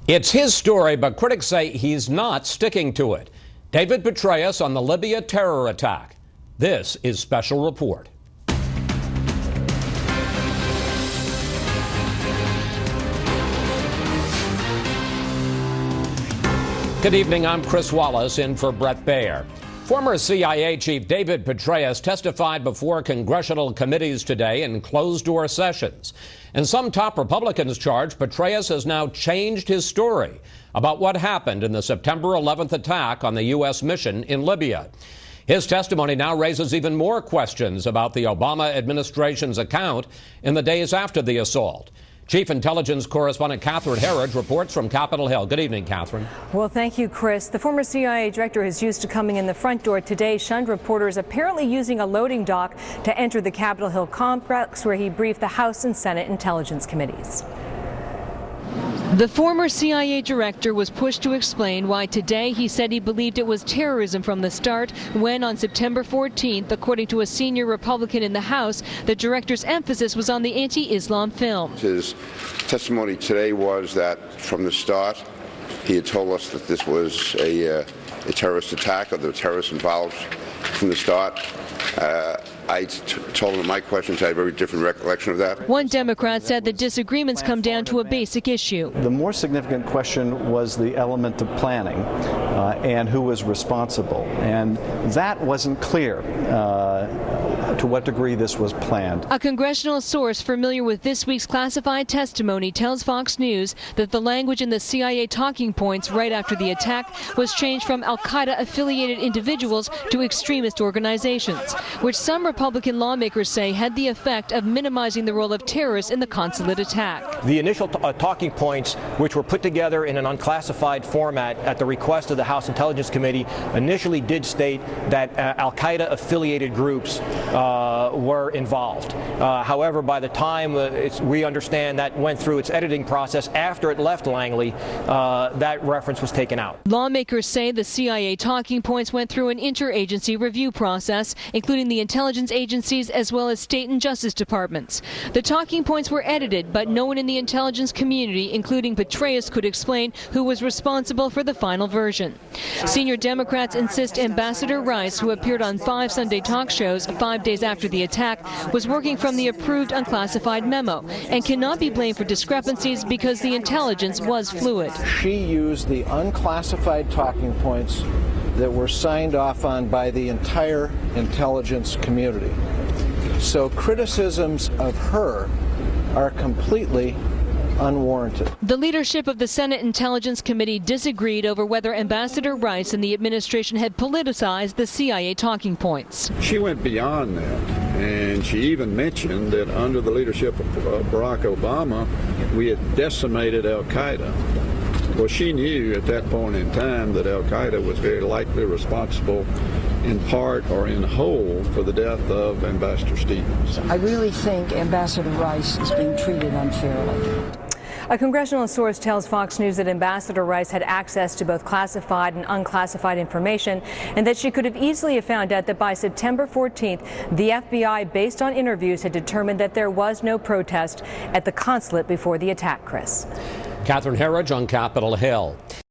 It's his story, but critics say he's not sticking to it. David Petraeus on the Libya terror attack. This is Special Report. Good evening, I'm Chris Wallace in for Brett Baer. Former CIA Chief David Petraeus testified before congressional committees today in closed-door sessions. And some top Republicans charge Petraeus has now changed his story about what happened in the September 11th attack on the U.S. mission in Libya. His testimony now raises even more questions about the Obama administration's account in the days after the assault. Chief Intelligence Correspondent Catherine Herridge reports from Capitol Hill. Good evening, Catherine. Well, thank you, Chris. The former CIA director is used to coming in the front door today, shunned reporters apparently using a loading dock to enter the Capitol Hill complex, where he briefed the House and Senate Intelligence Committees. The former CIA director was pushed to explain why today he said he believed it was terrorism from the start, when on September 14th, according to a senior Republican in the House, the director's emphasis was on the anti-Islam film. His testimony today was that from the start he had told us that this was a terrorist attack, or there were terrorists involved from the start. I told him my questions. I had a very different recollection of that. One Democrat said the disagreements come down to a basic issue. The more significant question was the element of planning and who was responsible. And that wasn't clear to what degree this was planned. A congressional source familiar with this week's classified testimony tells Fox News that the language in the CIA talking points right after the attack was changed from al-Qaeda-affiliated individuals to extremist organizations, which some Republican lawmakers say had the effect of minimizing the role of terrorists in the consulate attack. The initial talking points, which were put together in an unclassified format at the request of the House Intelligence Committee, initially did state that al-Qaeda-affiliated groups were involved. However, by the time we understand that went through its editing process after it left Langley, that reference was taken out. Lawmakers say the CIA talking points went through an interagency review process, including the intelligence agencies as well as state and justice departments. The talking points were edited, but no one in the intelligence community, including Petraeus, could explain who was responsible for the final version. Senior Democrats insist Ambassador Rice, who appeared on 5 Sunday talk shows 5 days after the attack, was working from the approved unclassified memo and cannot be blamed for discrepancies because the intelligence was fluid. She used the unclassified talking points that were signed off on by the entire intelligence community. So criticisms of her are completely unwarranted. The leadership of the Senate Intelligence Committee disagreed over whether Ambassador Rice and the administration had politicized the CIA talking points. She went beyond that, and she even mentioned that under the leadership of Barack Obama, we had decimated al-Qaeda. Well, she knew at that point in time that al-Qaeda was very likely responsible in part or in whole for the death of Ambassador Stevens. I really think Ambassador Rice is being treated unfairly. A congressional source tells Fox News that Ambassador Rice had access to both classified and unclassified information, and that she could have easily found out that by September 14th, the FBI, based on interviews, had determined that there was no protest at the consulate before the attack, Chris. Catherine Herridge on Capitol Hill.